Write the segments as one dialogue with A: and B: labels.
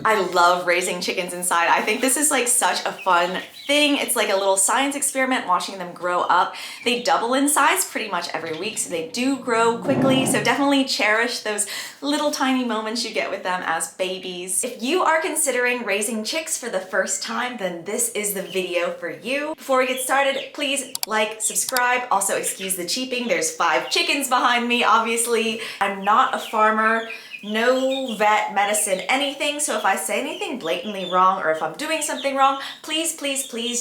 A: I love raising chickens inside. I think this is like such a fun thing. It's like a little science experiment watching them grow up. They double in size pretty much every week, so they do grow quickly. So definitely cherish those little tiny moments you get with them as babies. If you are considering raising chicks for the first time, then this is the video for you. Before we get started, please like, subscribe. Also, excuse the cheeping. There's 5 chickens behind me, obviously. I'm not a farmer. No vet, medicine, anything. So if I say anything blatantly wrong or if I'm doing something wrong, please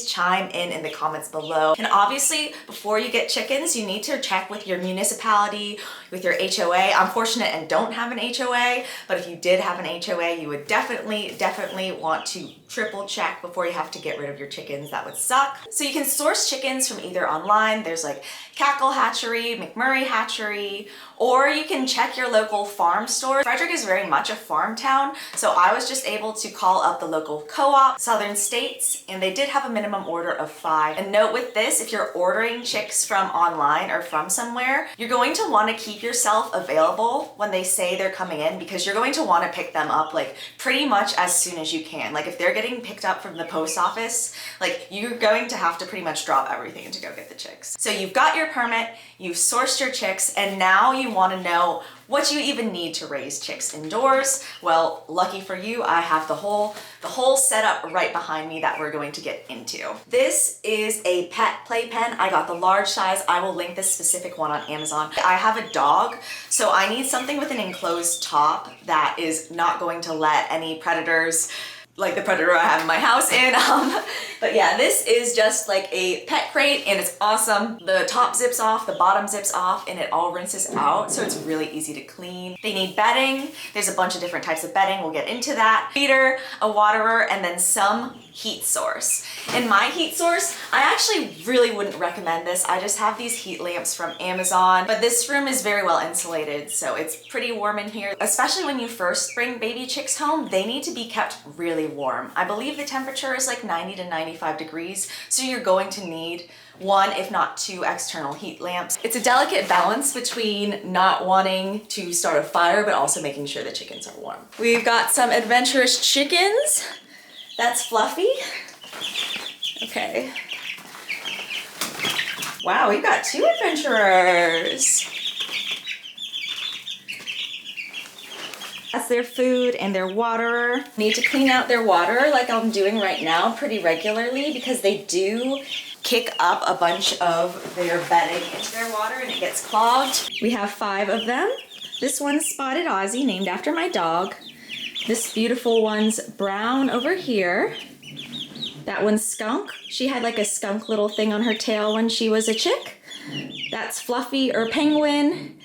A: chime in the comments below. And obviously, before you get chickens, you need to check with your municipality, with your HOA. I'm fortunate and don't have an HOA, but if you did have an HOA, you would definitely want to triple check before you have to get rid of your chickens. That would suck. So you can source chickens from either online. There's like Cackle Hatchery, McMurray Hatchery, or you can check your local farm store. Frederick is very much a farm town, so I was just able to call up the local co-op, Southern States, and they did have a minimum order of 5. And note with this, if you're ordering chicks from online or from somewhere, you're going to want to keep yourself available when they say they're coming in, because you're going to want to pick them up like pretty much as soon as you can. Like if they're getting picked up from the post office, like you're going to have to pretty much drop everything to go get the chicks. So you've got your permit, you've sourced your chicks, and now you want to know what you even need to raise chicks indoors. Well, lucky for you, I have the whole setup right behind me that we're going to get into. This is a pet playpen. I got the large size. I will link this specific one on Amazon. I have a dog, so I need something with an enclosed top that is not going to let any predators like the predator I have in my house in. But yeah, this is just like a pet crate and it's awesome. The top zips off, the bottom zips off, and it all rinses out, so it's really easy to clean. They need bedding. There's a bunch of different types of bedding. We'll get into that. Feeder, a waterer, and then some heat source. And my heat source, I actually really wouldn't recommend this. I just have these heat lamps from Amazon, but this room is very well insulated, so it's pretty warm in here. Especially when you first bring baby chicks home, they need to be kept really warm. I believe the temperature is like 90 to 95 degrees, so you're going to need 1, if not 2 external heat lamps. It's a delicate balance between not wanting to start a fire, but also making sure the chickens are warm. We've got some adventurous chickens. That's Fluffy. Okay. Wow, we've got 2 adventurers. That's their food and their waterer. Need to clean out their water like I'm doing right now pretty regularly, because they do kick up a bunch of their bedding into their water and it gets clogged. We have 5 of them. This one's Spotted Aussie, named after my dog. This beautiful one's Brown over here. That one's Skunk. She had like a skunk little thing on her tail when she was a chick. That's Fluffy or Penguin.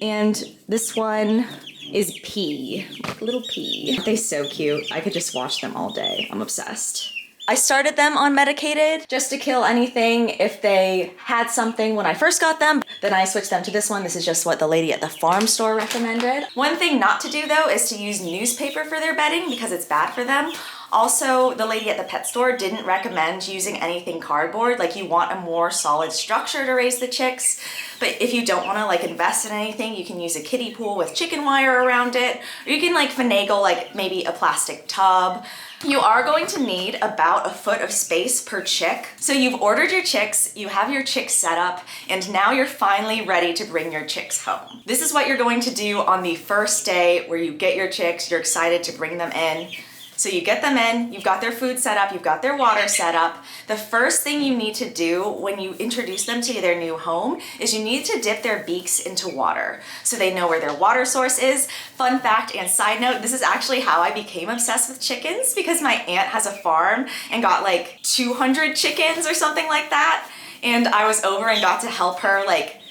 A: And this one is Pea, little Pea. They're so cute. I could just watch them all day. I'm obsessed. I started them on medicated just to kill anything if they had something when I first got them. Then I switched them to this one. This is just what the lady at the farm store recommended. One thing not to do though is to use newspaper for their bedding because it's bad for them. Also, the lady at the pet store didn't recommend using anything cardboard. Like, you want a more solid structure to raise the chicks. But if you don't want to like invest in anything, you can use a kiddie pool with chicken wire around it. Or you can like finagle like maybe a plastic tub. You are going to need about a foot of space per chick. So you've ordered your chicks, you have your chicks set up, and now you're finally ready to bring your chicks home. This is what you're going to do on the first day where you get your chicks, you're excited to bring them in. So you get them in, you've got their food set up, you've got their water set up. The first thing you need to do when you introduce them to their new home is you need to dip their beaks into water so they know where their water source is. Fun fact and side note, this is actually how I became obsessed with chickens, because my aunt has a farm and got like 200 chickens or something like that. And I was over and got to help her like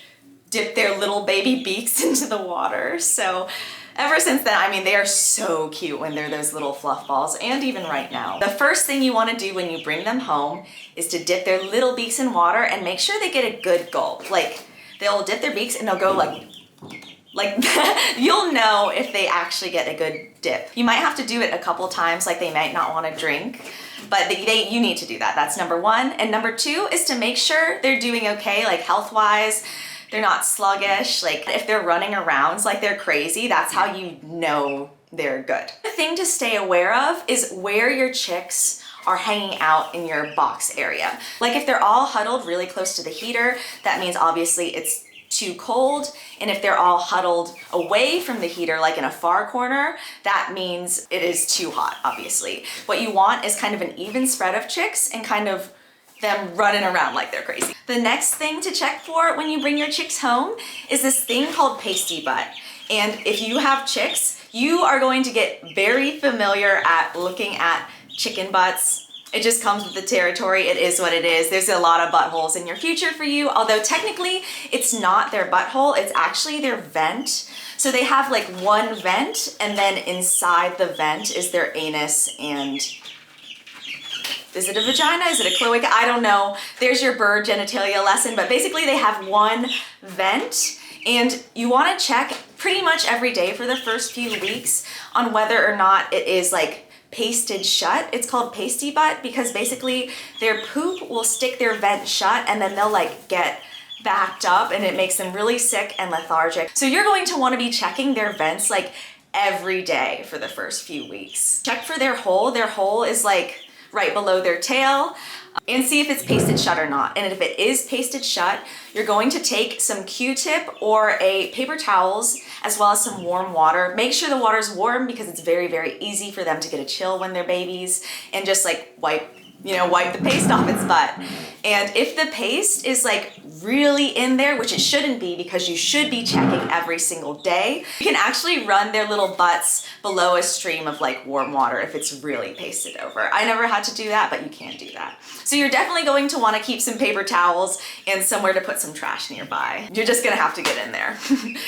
A: dip their little baby beaks into the water. So ever since then, I mean, they are so cute when they're those little fluff balls, and even right now. The first thing you want to do when you bring them home is to dip their little beaks in water and make sure they get a good gulp. Like, they'll dip their beaks and they'll go like you'll know if they actually get a good dip. You might have to do it a couple times, like they might not want to drink, but you need to do that. That's number 1. And number 2 is to make sure they're doing okay, like health-wise. They're not sluggish. Like if they're running around like they're crazy, that's how you know they're good. The thing to stay aware of is where your chicks are hanging out in your box area. Like if they're all huddled really close to the heater, that means obviously it's too cold. And if they're all huddled away from the heater, like in a far corner, that means it is too hot, obviously. What you want is kind of an even spread of chicks and kind of them running around like they're crazy. The next thing to check for when you bring your chicks home is this thing called pasty butt. And if you have chicks, you are going to get very familiar at looking at chicken butts. It just comes with the territory. It is what it is. There's a lot of buttholes in your future for you, although technically it's not their butthole, it's actually their vent. So they have like one vent, and then inside the vent is their anus and is it a vagina? Is it a cloaca? I don't know. There's your bird genitalia lesson, but basically they have one vent, and you want to check pretty much every day for the first few weeks on whether or not it is like pasted shut. It's called pasty butt because basically their poop will stick their vent shut and then they'll like get backed up and it makes them really sick and lethargic. So you're going to want to be checking their vents like every day for the first few weeks. Check for their hole. Their hole is like right below their tail, and see if it's pasted shut or not. And if it is pasted shut, you're going to take some Q-tip or a paper towels as well as some warm water. Make sure the water's warm because it's very, very easy for them to get a chill when they're babies, and just like wipe the paste off its butt. And if the paste is like really in there, which it shouldn't be because you should be checking every single day, you can actually run their little butts below a stream of like warm water if it's really pasted over. I never had to do that, but you can do that. So you're definitely going to want to keep some paper towels and somewhere to put some trash nearby. You're just gonna have to get in there.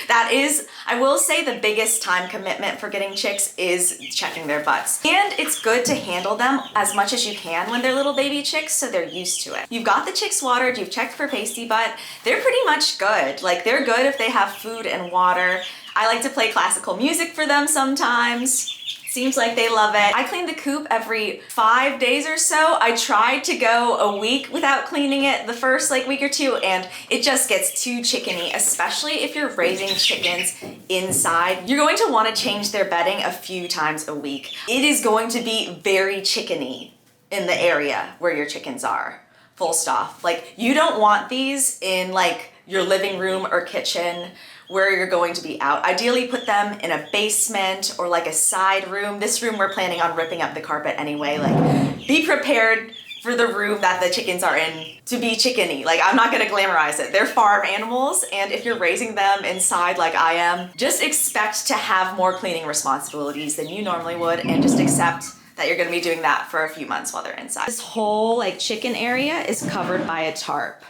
A: That is, I will say, the biggest time commitment for getting chicks is checking their butts. And it's good to handle them as much as you can when they're little baby chicks so they're used to it. You've got the chicks watered, you've checked for pasty butt, they're pretty much good. Like they're good if they have food and water. I like to play classical music for them sometimes. Seems like they love it. I clean the coop every 5 days or so. I tried to go a week without cleaning it the first like week or two, and it just gets too chickeny, especially if you're raising chickens inside. You're going to want to change their bedding a few times a week. It is going to be very chickeny in the area where your chickens are. Full stop. Like you don't want these in like your living room or kitchen where you're going to be out. Ideally put them in a basement or like a side room. This room we're planning on ripping up the carpet anyway. Like be prepared for the room that the chickens are in to be chickeny. Like I'm not gonna glamorize it. They're farm animals, and if you're raising them inside like I am, just expect to have more cleaning responsibilities than you normally would, and just accept that you're gonna be doing that for a few months while they're inside. This whole like chicken area is covered by a tarp.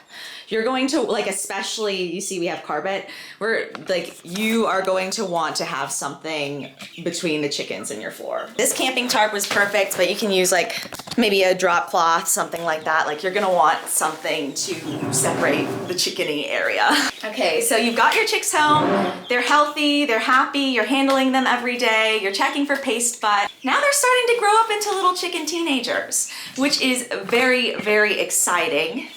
A: You're going to like, especially, you see we have carpet, where like you are going to want to have something between the chickens and your floor. This camping tarp was perfect, but you can use like maybe a drop cloth, something like that. Like you're gonna want something to separate the chickeny area. Okay, so you've got your chicks home. They're healthy, they're happy, you're handling them every day, you're checking for paste butt. Now they're starting to grow up into little chicken teenagers, which is very, very exciting.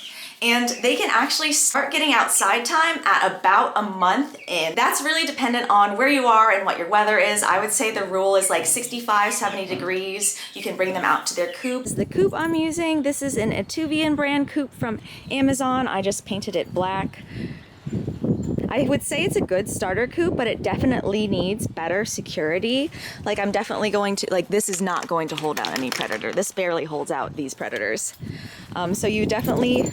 A: And they can actually start getting outside time at about a month in. That's really dependent on where you are and what your weather is. I would say the rule is like 65, 70 degrees. You can bring them out to their coop. The coop I'm using, this is an Etuvian brand coop from Amazon. I just painted it black. I would say it's a good starter coop, but it definitely needs better security. Like I'm definitely going to, like this is not going to hold out any predator. This barely holds out these predators. So you definitely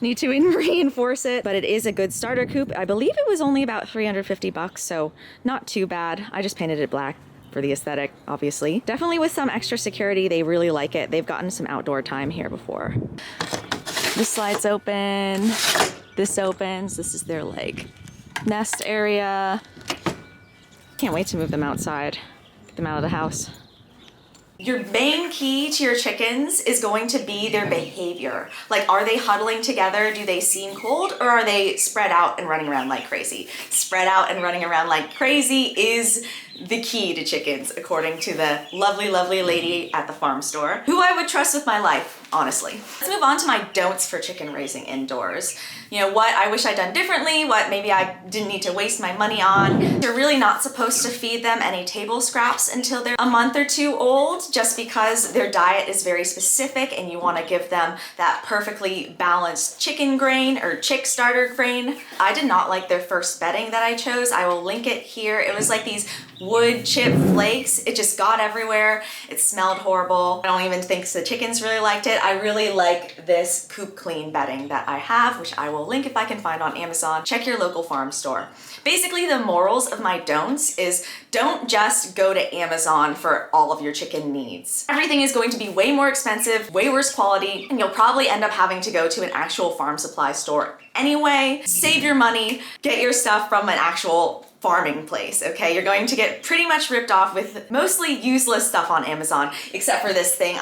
A: need to reinforce it, but it is a good starter coop. I believe it was only about 350 bucks, so not too bad. I just painted it black for the aesthetic, obviously. Definitely with some extra security, they really like it. They've gotten some outdoor time here before. This slides open. This opens. This is their like nest area. Can't wait to move them outside, get them out of the house. Your main key to your chickens is going to be their behavior. Like, are they huddling together? Do they seem cold, or are they spread out and running around like crazy? Spread out and running around like crazy is the key to chickens, according to the lovely, lovely lady at the farm store, who I would trust with my life. honestly. Let's move on to my don'ts for chicken raising indoors. You know, what I wish I'd done differently, what maybe I didn't need to waste my money on. You're really not supposed to feed them any table scraps until they're a month or two old, just because their diet is very specific and you want to give them that perfectly balanced chicken grain or chick starter grain. I did not like their first bedding that I chose. I will link it here. It was like these wood chip flakes. It just got everywhere. It smelled horrible. I don't even think the chickens really liked it. I really like this Coop Clean bedding that I have, which I will link if I can find on Amazon. Check your local farm store. Basically, the morals of my don'ts is don't just go to Amazon for all of your chicken needs. Everything is going to be way more expensive, way worse quality, and you'll probably end up having to go to an actual farm supply store anyway. Save your money, get your stuff from an actual farming place, okay? You're going to get pretty much ripped off with mostly useless stuff on Amazon, except for this thing.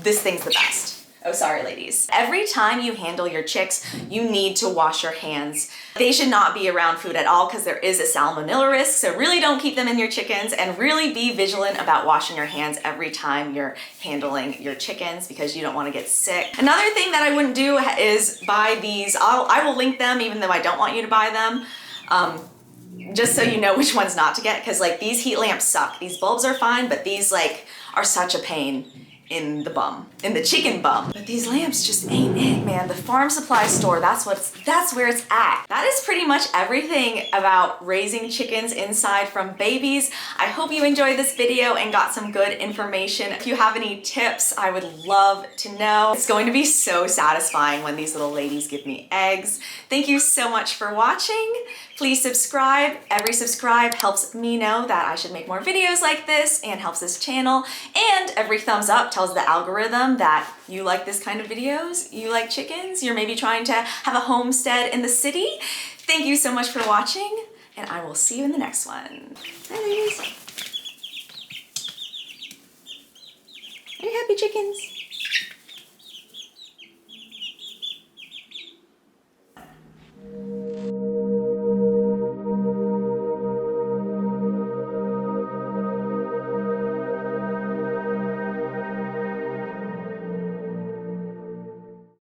A: This thing's the best. Oh, sorry, ladies. Every time you handle your chicks, you need to wash your hands. They should not be around food at all because there is a salmonella risk, so really don't keep them in your chickens, and really be vigilant about washing your hands every time you're handling your chickens because you don't want to get sick. Another thing that I wouldn't do is buy these. I will link them even though I don't want you to buy them. Just so you know which ones not to get, because like these heat lamps suck. These bulbs are fine, but these like are such a pain in the chicken bum. But these lamps just ain't it, man. The farm supply store, that's where it's at. That is pretty much everything about raising chickens inside from babies. I hope you enjoyed this video and got some good information. If you have any tips, I would love to know. It's going to be so satisfying when these little ladies give me eggs. Thank you so much for watching. Please subscribe. Every subscribe helps me know that I should make more videos like this and helps this channel. And every thumbs up tells the algorithm that you like this kind of videos, you like chickens, you're maybe trying to have a homestead in the city. Thank you so much for watching, and I will see you in the next one. Bye, ladies. Are you happy, chickens?